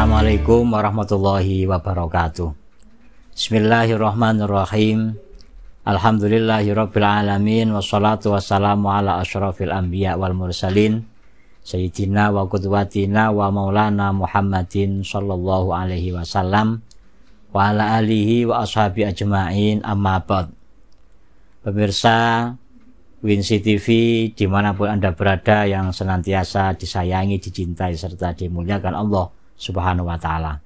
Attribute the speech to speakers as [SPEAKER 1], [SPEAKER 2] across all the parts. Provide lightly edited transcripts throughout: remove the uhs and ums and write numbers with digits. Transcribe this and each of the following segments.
[SPEAKER 1] Assalamualaikum warahmatullahi wabarakatuh. Bismillahirrahmanirrahim. Alhamdulillahirabbil alamin wassalatu wassalamu ala asyrafil anbiya wal mursalin sayyidina wa qudwatina wa maulana Muhammadin sallallahu alaihi wasallam wa ala alihi wa ashabi ajma'in, amma ba'd. Pemirsa Winsi TV dimanapun Anda berada, yang senantiasa disayangi, dicintai, serta dimuliakan Allah Subhanahu wa ta'ala.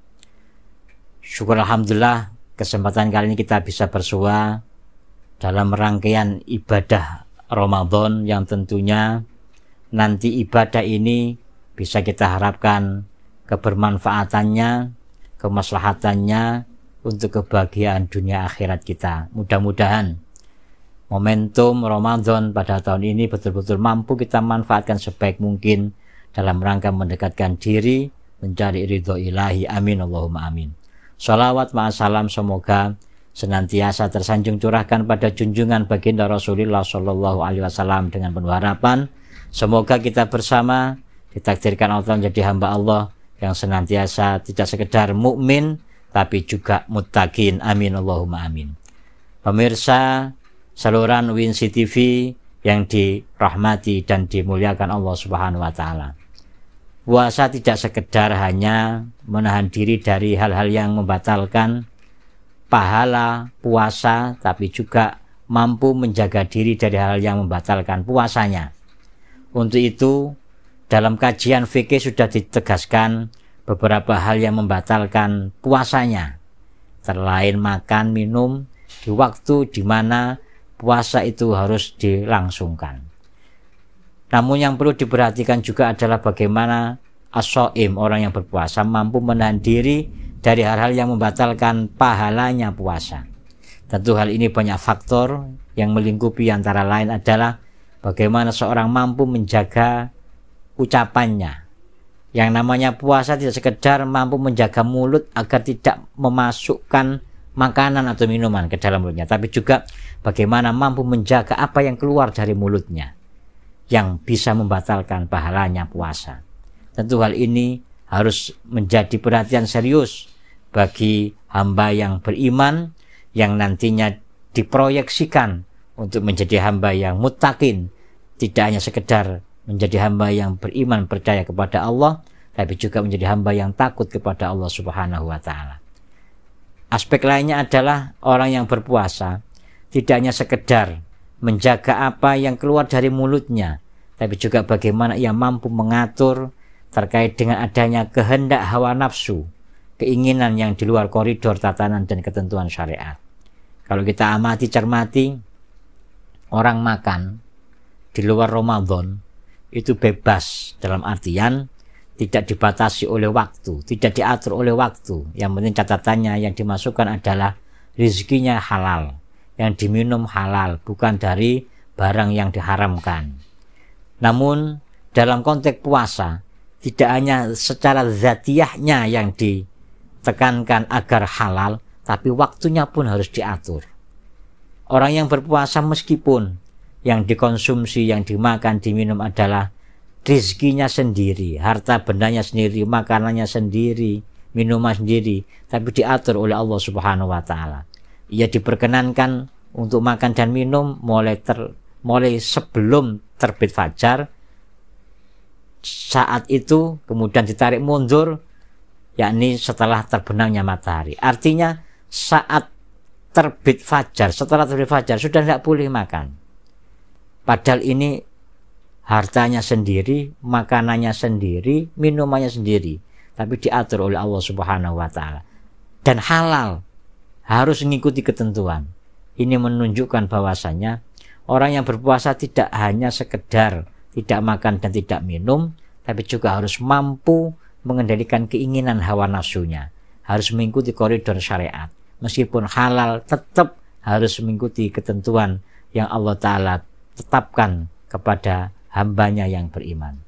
[SPEAKER 1] Syukur alhamdulillah, kesempatan kali ini kita bisa bersua dalam rangkaian ibadah Ramadan yang tentunya nanti ibadah ini bisa kita harapkan kebermanfaatannya, kemaslahatannya untuk kebahagiaan dunia akhirat kita. Mudah-mudahan momentum Ramadan pada tahun ini betul-betul mampu kita manfaatkan sebaik mungkin dalam rangka mendekatkan diri mencari ridho ilahi. Amin Allahumma amin. Shalawat ma'asalam semoga senantiasa tersanjung curahkan pada junjungan baginda Rasulullah Shallallahu alaihi wasallam dengan penuh harapan semoga kita bersama ditakdirkan Allah menjadi hamba Allah yang senantiasa tidak sekedar mukmin tapi juga muttaqin. Amin Allahumma amin. Pemirsa saluran Winsi TV yang dirahmati dan dimuliakan Allah Subhanahu wa ta'ala, puasa tidak sekedar hanya menahan diri dari hal-hal yang membatalkan pahala puasa, tapi juga mampu menjaga diri dari hal yang membatalkan puasanya. Untuk itu, dalam kajian fikih sudah ditegaskan beberapa hal yang membatalkan puasanya, selain makan, minum di waktu di mana puasa itu harus dilangsungkan. Namun yang perlu diperhatikan juga adalah bagaimana as-shaim, orang yang berpuasa, mampu menahan diri dari hal-hal yang membatalkan pahalanya puasa. Tentu hal ini banyak faktor yang melingkupi, antara lain adalah bagaimana seorang mampu menjaga ucapannya. Yang namanya puasa tidak sekedar mampu menjaga mulut agar tidak memasukkan makanan atau minuman ke dalam mulutnya, tapi juga bagaimana mampu menjaga apa yang keluar dari mulutnya yang bisa membatalkan pahalanya puasa. Tentu hal ini harus menjadi perhatian serius bagi hamba yang beriman, yang nantinya diproyeksikan untuk menjadi hamba yang muttaqin, tidak hanya sekedar menjadi hamba yang beriman percaya kepada Allah, tapi juga menjadi hamba yang takut kepada Allah Subhanahu wa ta'ala. Aspek lainnya adalah orang yang berpuasa tidak hanya sekedar menjaga apa yang keluar dari mulutnya, tapi juga bagaimana ia mampu mengatur terkait dengan adanya kehendak hawa nafsu, keinginan yang di luar koridor tatanan dan ketentuan syariat. Kalau kita amati cermati, orang makan di luar Ramadan itu bebas, dalam artian tidak dibatasi oleh waktu, tidak diatur oleh waktu. Yang penting catatannya yang dimasukkan adalah rezekinya halal, yang diminum halal, bukan dari barang yang diharamkan. Namun dalam konteks puasa, tidak hanya secara zatiyahnya yang ditekankan agar halal, tapi waktunya pun harus diatur. Orang yang berpuasa meskipun yang dikonsumsi, yang dimakan, diminum adalah rezekinya sendiri, harta bendanya sendiri, makanannya sendiri, minuman sendiri, tapi diatur oleh Allah Subhanahu wa ta'ala. Ia diperkenankan untuk makan dan minum mulai sebelum terbit fajar. Saat itu kemudian ditarik mundur, yakni setelah terbenamnya matahari. Artinya saat terbit fajar, setelah terbit fajar sudah tidak boleh makan. Padahal ini hartanya sendiri, makanannya sendiri, minumannya sendiri, tapi diatur oleh Allah Subhanahu wa ta'ala. Dan halal, harus mengikuti ketentuan. Ini menunjukkan bahwasannya orang yang berpuasa tidak hanya sekedar tidak makan dan tidak minum, tapi juga harus mampu mengendalikan keinginan hawa nafsunya, harus mengikuti koridor syariat. Meskipun halal, tetap harus mengikuti ketentuan yang Allah Ta'ala tetapkan kepada hambanya yang beriman.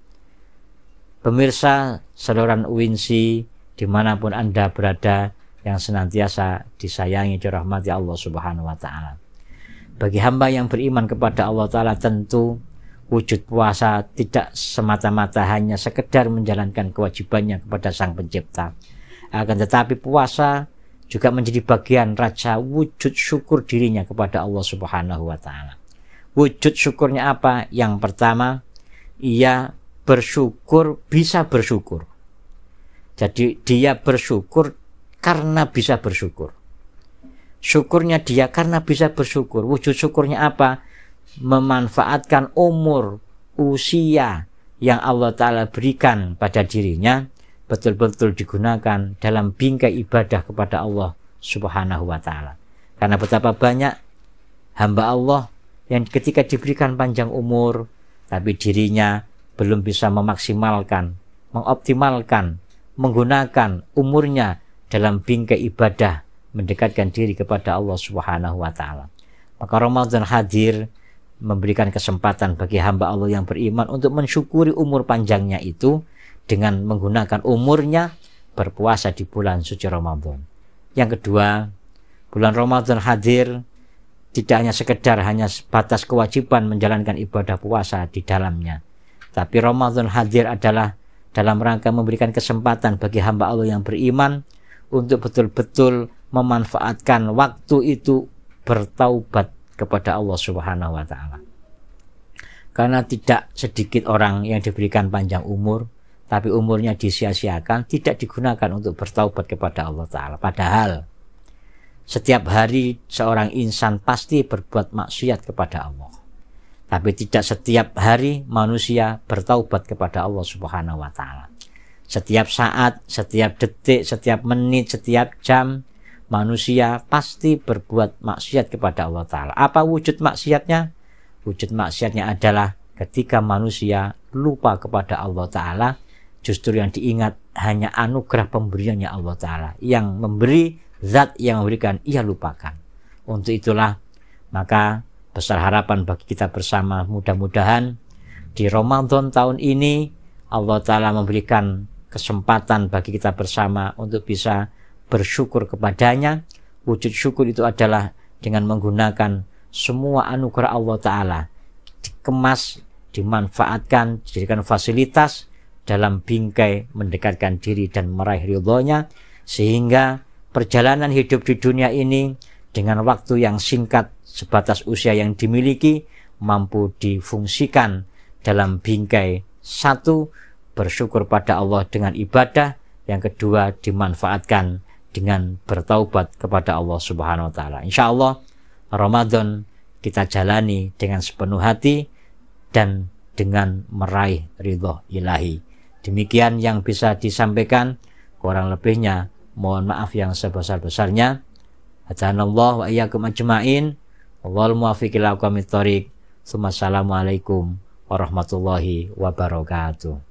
[SPEAKER 1] Pemirsa saluran Winsi dimanapun Anda berada, yang senantiasa disayangi, dirahmati Allah Subhanahu wa ta'ala. Bagi hamba yang beriman kepada Allah Ta'ala, tentu wujud puasa tidak semata-mata hanya sekedar menjalankan kewajibannya kepada Sang Pencipta, Akan tetapi puasa juga menjadi bagian rasa wujud syukur dirinya kepada Allah Subhanahu wa taala. Wujud syukurnya apa? Yang pertama, ia bersyukur, bisa bersyukur. Jadi dia bersyukur karena bisa bersyukur. Syukurnya dia karena bisa bersyukur. Wujud syukurnya apa? Memanfaatkan umur, usia yang Allah Ta'ala berikan pada dirinya betul-betul digunakan dalam bingkai ibadah kepada Allah Subhanahu wa Ta'ala. Karena betapa banyak hamba Allah yang ketika diberikan panjang umur, tapi dirinya belum bisa memaksimalkan, mengoptimalkan, menggunakan umurnya dalam bingkai ibadah mendekatkan diri kepada Allah Subhanahu wa taala. Maka Ramadan hadir memberikan kesempatan bagi hamba Allah yang beriman untuk mensyukuri umur panjangnya itu dengan menggunakan umurnya berpuasa di bulan suci Ramadan. Yang kedua, bulan Ramadan hadir tidak hanya sekedar batas kewajiban menjalankan ibadah puasa di dalamnya, tapi Ramadan hadir adalah dalam rangka memberikan kesempatan bagi hamba Allah yang beriman untuk betul-betul memanfaatkan waktu itu bertaubat kepada Allah Subhanahu wa taala. Karena tidak sedikit orang yang diberikan panjang umur tapi umurnya disia-siakan, tidak digunakan untuk bertaubat kepada Allah taala. Padahal setiap hari seorang insan pasti berbuat maksiat kepada Allah. Tapi tidak setiap hari manusia bertaubat kepada Allah Subhanahu wa taala. Setiap saat, setiap detik, setiap menit, setiap jam manusia pasti berbuat maksiat kepada Allah Ta'ala. Apa wujud maksiatnya? Wujud maksiatnya adalah ketika manusia lupa kepada Allah Ta'ala, justru yang diingat hanya anugerah pemberiannya Allah Ta'ala. Yang memberi, zat yang memberikan, ia lupakan. Untuk itulah maka besar harapan bagi kita bersama, mudah-mudahan di Ramadan tahun ini Allah Ta'ala memberikan kesempatan bagi kita bersama untuk bisa bersyukur kepadanya. Wujud syukur itu adalah dengan menggunakan semua anugerah Allah Ta'ala, dikemas, dimanfaatkan, dijadikan fasilitas dalam bingkai mendekatkan diri dan meraih ridhonya, sehingga perjalanan hidup di dunia ini dengan waktu yang singkat sebatas usia yang dimiliki mampu difungsikan dalam bingkai satu, bersyukur pada Allah dengan ibadah, yang kedua dimanfaatkan dengan bertaubat kepada Allah Subhanahu wa taala. Insyaallah Ramadan kita jalani dengan sepenuh hati dan dengan meraih ridho ilahi. Demikian yang bisa disampaikan, kurang lebihnya mohon maaf yang sebesar-besarnya. Hadanallahu wa iyyakum ajmain. Wallahul muwaffiq ila aqwamit thoriq. Assalamualaikum warahmatullahi wabarakatuh.